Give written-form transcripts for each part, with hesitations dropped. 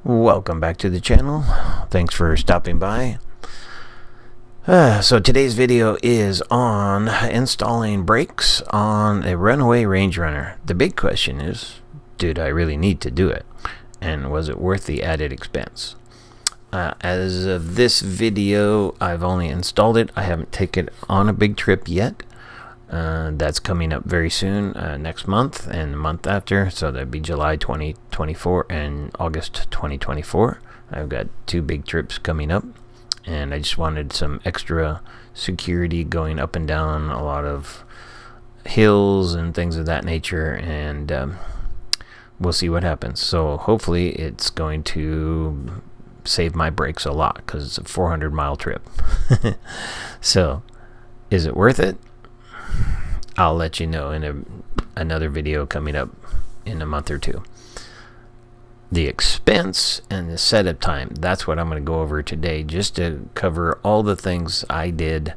Welcome back to the channel. Thanks for stopping by. So today's video is on installing brakes on a Runaway Rangerunner. The big question is, did I really need to do it? And was it worth the added expense? As of this video, I've only installed it. I haven't taken it on a big trip yet. That's coming up very soon, next month and the month after, so that'd be July 2024 and August 2024. I've got two big trips coming up, and I just wanted some extra security going up and down a lot of hills and things of that nature, and we'll see what happens. So hopefully it's going to save my brakes a lot, because it's a 400-mile trip. So is it worth it? I'll let you know in another video coming up in a month or two. The expense and the setup time, that's what I'm going to go over today, just to cover all the things I did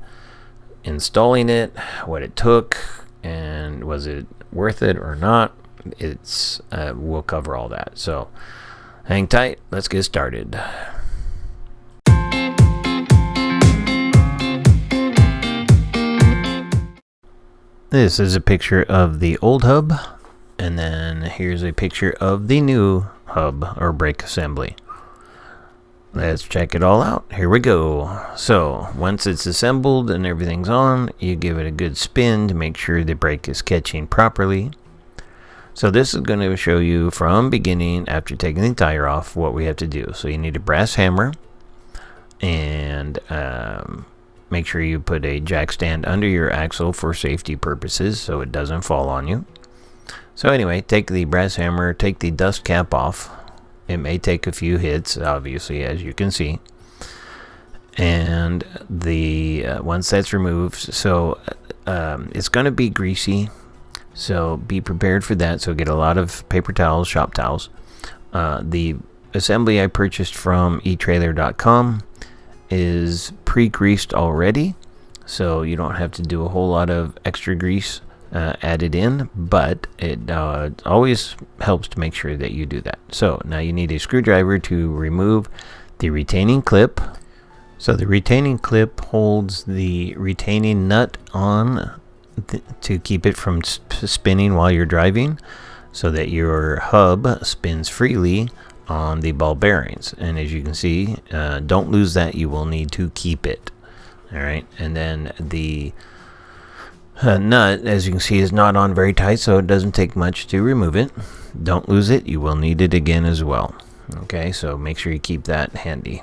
installing it, what it took, and was it worth it or not. We'll cover all that. So hang tight, let's get started. This is a picture of the old hub, and then here's a picture of the new hub or brake assembly. Let's check it all out. Here we go. So once it's assembled and everything's on, you give it a good spin to make sure the brake is catching properly. So this is going to show you from beginning, after taking the tire off, what we have to do. So you need a brass hammer, and make sure you put a jack stand under your axle for safety purposes so it doesn't fall on you. So anyway, take the brass hammer, take the dust cap off. It may take a few hits, obviously, as you can see. And once that's removed, so it's going to be greasy, so be prepared for that. So get a lot of paper towels, shop towels. The assembly I purchased from eTrailer.com is pre-greased already, so you don't have to do a whole lot of extra grease added in, but it always helps to make sure that you do that. So now you need a screwdriver to remove the retaining clip. So the retaining clip holds the retaining nut on to keep it from spinning while you're driving, so that your hub spins freely on the ball bearings. And as you can see, don't lose that. You will need to keep it. All right, and then the nut, as you can see, is not on very tight, so it doesn't take much to remove it. Don't lose it. You will need it again as well. Okay, so make sure you keep that handy.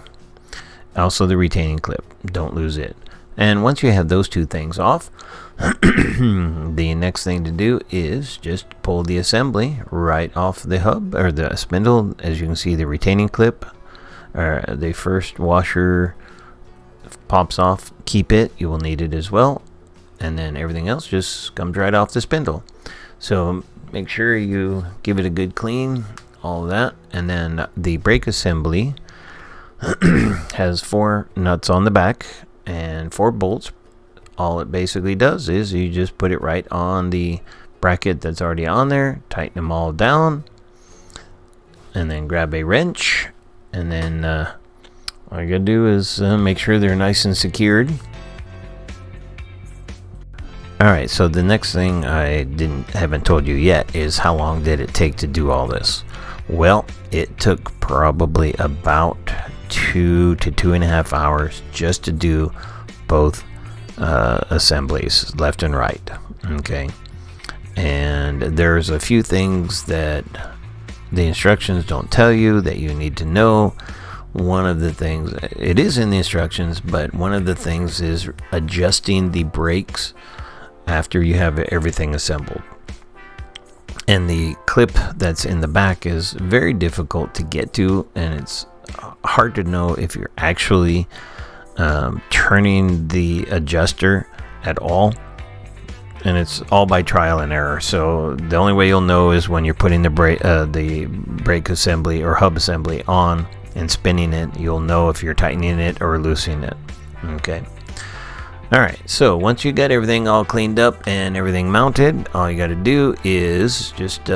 Also the retaining clip, don't lose it. And once you have those two things off, the next thing to do is just pull the assembly right off the hub or the spindle. As you can see, the retaining clip, or the first washer, pops off. Keep it, you will need it as well. And then everything else just comes right off the spindle. So make sure you give it a good clean, all of that. And then the brake assembly has 4 nuts on the back and 4 bolts. All it basically does is you just put it right on the bracket that's already on there, tighten them all down, and then grab a wrench, and then all you gotta do is make sure they're nice and secured. Alright, so the next thing I haven't told you yet is how long did it take to do all this. Well, it took probably about 2 to 2.5 hours just to do both assemblies, left and right. Okay, and there's a few things that the instructions don't tell you that you need to know. One of the things, it is in the instructions, but one of the things is adjusting the brakes after you have everything assembled. And the clip that's in the back is very difficult to get to, and it's hard to know if you're actually turning the adjuster at all, and it's all by trial and error. So the only way you'll know is when you're putting the brake assembly or hub assembly on and spinning it. You'll know if you're tightening it or loosening it. Okay, alright, so once you got everything all cleaned up and everything mounted, all you got to do is just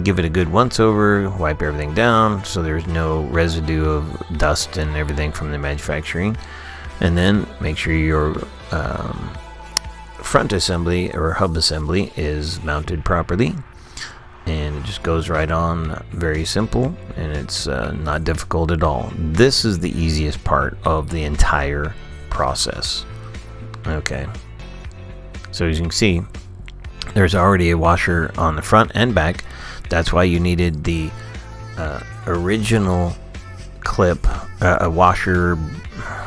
Give it a good once over, wipe everything down so there's no residue of dust and everything from the manufacturing, and then make sure your front assembly or hub assembly is mounted properly, and it just goes right on. Very simple, and it's not difficult at all. This is the easiest part of the entire process. Okay, so as you can see, there's already a washer on the front and back. That's why you needed the original clip, a washer,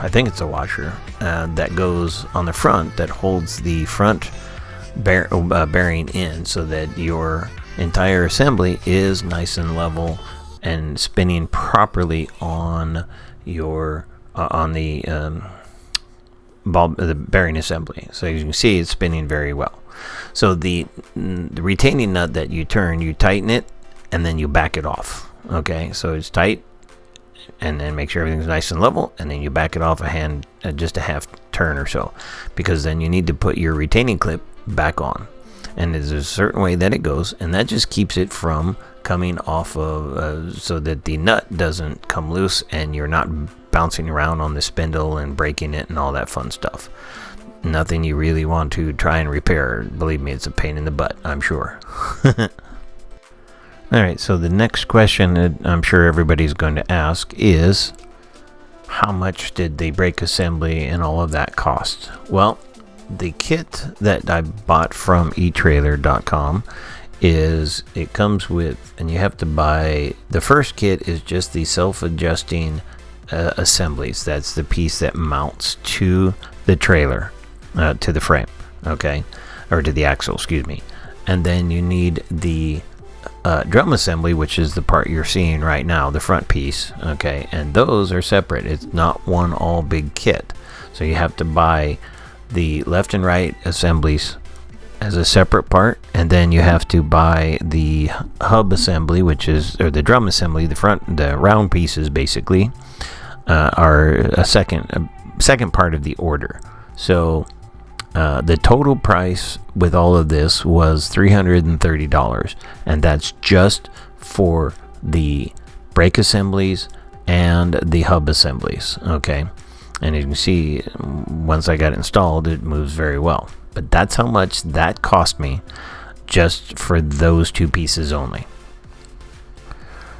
I think it's a washer, that goes on the front that holds the front bearing in, so that your entire assembly is nice and level and spinning properly on your the bearing assembly. So as you can see, it's spinning very well. So the retaining nut that you turn, you tighten it and then you back it off. Okay, so it's tight, and then make sure everything's nice and level, and then you back it off just a half turn or so, because then you need to put your retaining clip back on, and there's a certain way that it goes, and that just keeps it from coming off of so that the nut doesn't come loose and you're not bouncing around on the spindle and breaking it and all that fun stuff. Nothing you really want to try and repair. Believe me, it's a pain in the butt, I'm sure. Alright, so the next question that I'm sure everybody's going to ask is, how much did the brake assembly and all of that cost? Well, the kit that I bought from eTrailer.com it comes with, and you have to buy, the first kit is just the self-adjusting assemblies. That's the piece that mounts to the trailer, to the frame, okay, or to the axle, excuse me. And then you need the drum assembly, which is the part you're seeing right now, the front piece, okay, and those are separate. It's not one all big kit, so you have to buy the left and right assemblies as a separate part, and then you have to buy the hub assembly, which is, or the drum assembly, the round pieces basically are a second part of the order. So the total price with all of this was $330, and that's just for the brake assemblies and the hub assemblies, okay. And you can see, once I got it installed, it moves very well. But that's how much that cost me just for those two pieces only.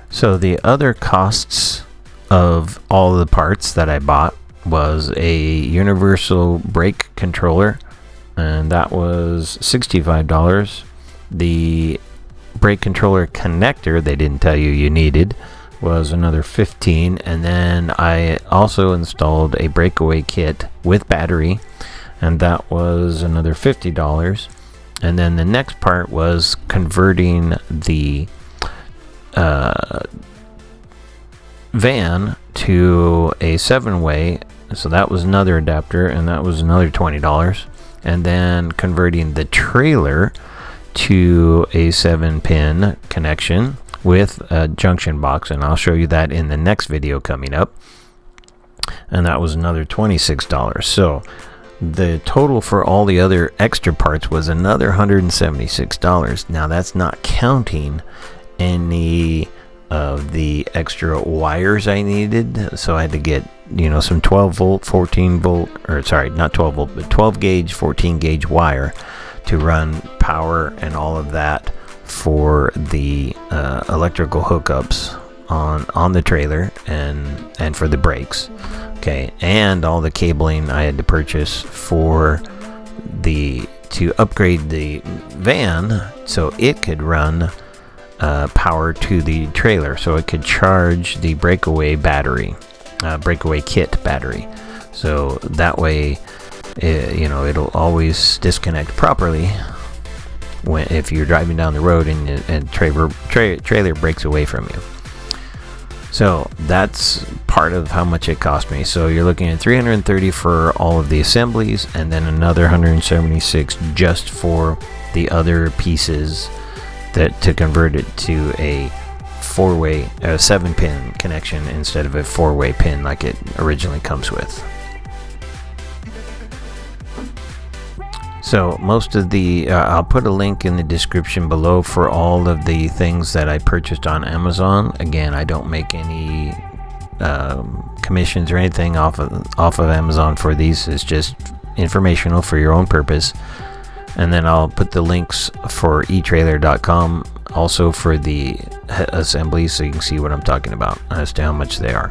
So the other costs of all the parts that I bought was a universal brake controller, and that was $65. The brake controller connector they didn't tell you needed was another $15, and then I also installed a breakaway kit with battery, and that was another $50. And then the next part was converting the van to a 7-way, so that was another adapter, and that was another $20. And then converting the trailer to a 7-pin connection with a junction box, and I'll show you that in the next video coming up, and that was another $26. So the total for all the other extra parts was another $176. Now that's not counting any of the extra wires I needed. So I had to get, some 12 volt, 14 volt, or sorry, not 12 volt, but 12 gauge, 14 gauge wire to run power and all of that for the electrical hookups on the trailer and for the brakes, okay, and all the cabling I had to purchase to upgrade the van so it could run power to the trailer, so it could charge the breakaway kit battery, so that way it'll always disconnect properly if you're driving down the road and trailer breaks away from you. So that's part of how much it cost me. So you're looking at $330 for all of the assemblies, and then another $176 just for the other pieces to convert it to a 7-pin connection instead of a 4-way pin like it originally comes with. So most of the I'll put a link in the description below for all of the things that I purchased on Amazon. Again, I don't make any commissions or anything off of Amazon for these. It's just informational for your own purpose. And then I'll put the links for eTrailer.com also for the assemblies, so you can see what I'm talking about as to how much they are.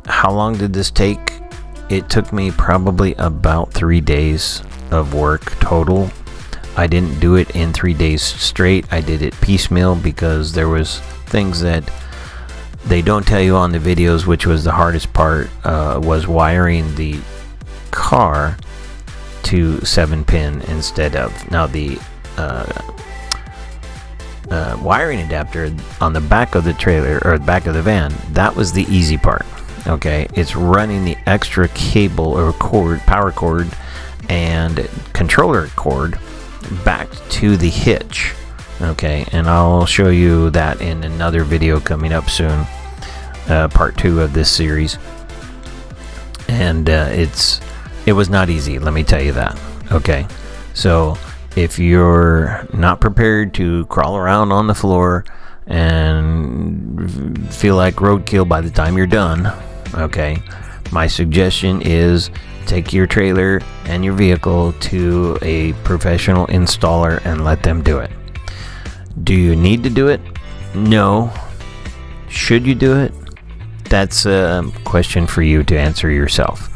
How long did this take? It took me probably about 3 days of work total. I didn't do it in 3 days straight. I did it piecemeal because there was things that they don't tell you on the videos, which was the hardest part, was wiring the car to 7-pin instead of, now the wiring adapter on the back of the trailer, or the back of the van, that was the easy part. Okay, it's running the extra cable or cord, power cord and controller cord back to the hitch. Okay, and I'll show you that in another video coming up soon, part 2 of this series. And it was not easy, let me tell you that. Okay, so if you're not prepared to crawl around on the floor and feel like roadkill by the time you're done, okay, my suggestion is take your trailer and your vehicle to a professional installer and let them do it. Do you need to do it? No. Should you do it? That's a question for you to answer yourself.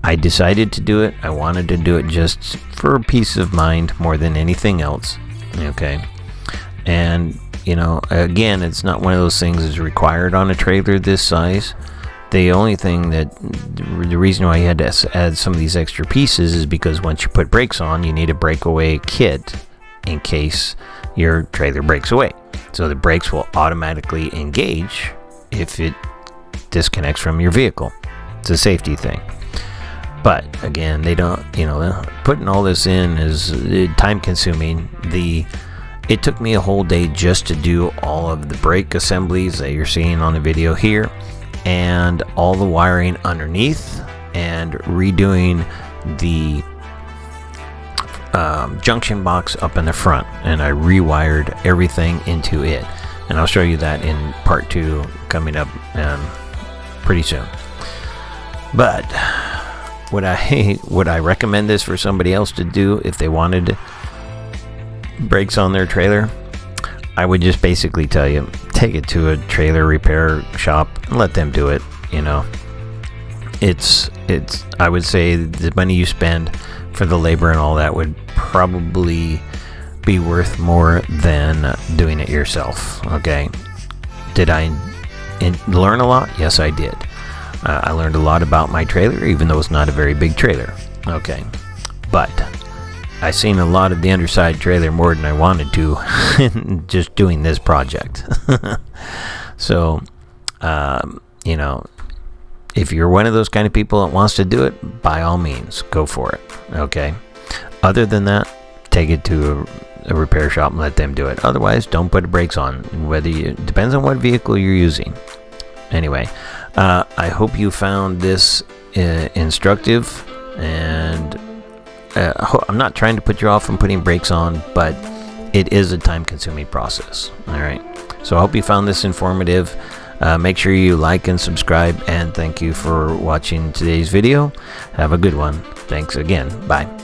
I decided to do it. I wanted to do it just for peace of mind more than anything else. Okay. And, you know, again, it's not one of those things that's required on a trailer this size. The only thing the reason why you had to add some of these extra pieces is because once you put brakes on, you need a breakaway kit in case your trailer breaks away. So the brakes will automatically engage if it disconnects from your vehicle. It's a safety thing. But again, they don't, you know, putting all this in is time consuming. It took me a whole day just to do all of the brake assemblies that you're seeing on the video here, and all the wiring underneath, and redoing the junction box up in the front, and I rewired everything into it, and I'll show you that in part 2 coming up pretty soon. But would I recommend this for somebody else to do if they wanted brakes on their trailer? I would just basically tell you, take it to a trailer repair shop and let them do it. You know, it's I would say the money you spend for the labor and all that would probably be worth more than doing it yourself. Okay, did I learn a lot? Yes, I did. I learned a lot about my trailer, even though it's not a very big trailer. Okay, but I seen a lot of the underside trailer more than I wanted to just doing this project. So, you know, if you're one of those kind of people that wants to do it, by all means, go for it. Okay. Other than that, take it to a repair shop and let them do it. Otherwise, don't put brakes on. Depends on what vehicle you're using. Anyway, I hope you found this instructive, and I'm not trying to put you off from putting brakes on, but it is a time-consuming process. All right. So I hope you found this informative. Make sure you like and subscribe, and thank you for watching today's video. Have a good one. Thanks again. Bye.